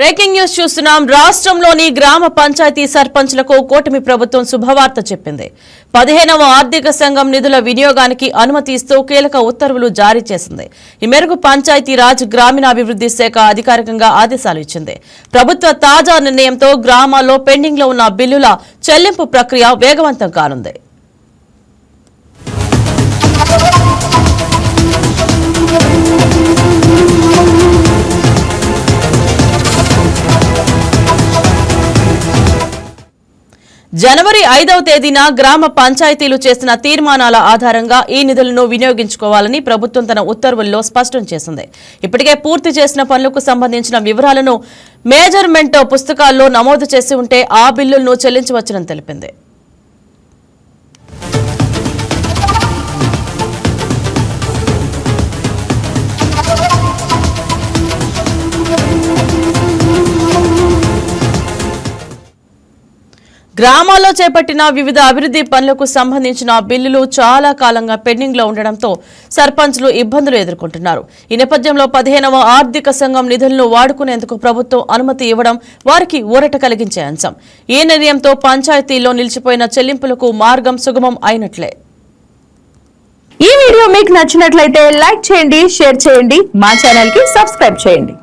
Breaking news చూస్తున్నాం. రాష్ట్రంలోని గ్రామ పంచాయతీ సర్పంచ్లకు కూటమి ప్రభుత్వం శుభవార్త చెప్పింది. 15వ ఆర్థిక సంఘం నిధుల వినియోగానికి అనుమతి ఇస్తూ కీలక ఉత్తర్వులు జారీ చేసింది. ఈ మేరకు పంచాయతీరాజ్ గ్రామీణాభివృద్ధి శాఖ అధికారికంగా ఆదేశాలు ఇచ్చింది. ప్రభుత్వ తాజా నిర్ణయంతో గ్రామాల్లో పెండింగ్ లో ఉన్న బిల్లుల చెల్లింపు ప్రక్రియ వేగవంతం కానుంది. జనవరి 5వ తేదీన గ్రామ పంచాయతీలు చేసిన తీర్మానాల ఆధారంగా ఈ నిధులను వినియోగించుకోవాలని ప్రభుత్వం తన ఉత్తర్వుల్లో స్పష్టం చేసింది. ఇప్పటికే పూర్తి చేసిన పనులకు సంబంధించిన వివరాలను మేజర్మెంట్ పుస్తకాల్లో నమోదు చేసి ఉంటే ఆ బిల్లులను చెల్లించవచ్చని తెలిపింది. గ్రామాల్లో చేపట్టిన వివిధ అభివృద్ధి పనులకు సంబంధించిన బిల్లులు చాలా కాలంగా పెండింగ్ లో ఉండడంతో సర్పంచ్లు ఇబ్బందులు ఎదుర్కొంటున్నారు. ఈ నేపథ్యంలో 15వ ఆర్థిక సంఘం నిధులను వాడుకునేందుకు ప్రభుత్వం అనుమతి ఇవ్వడం వారికి ఊరట కలిగించే అంశం. ఈ నిర్ణయంతో పంచాయతీల్లో నిలిచిపోయిన చెల్లింపులకు మార్గం సుగమం అయినట్లే. ఈ వీడియో మీకు నచ్చినట్లయితే లైక్ చేయండి, షేర్ చేయండి, మా ఛానల్ కి సబ్స్క్రైబ్ చేయండి.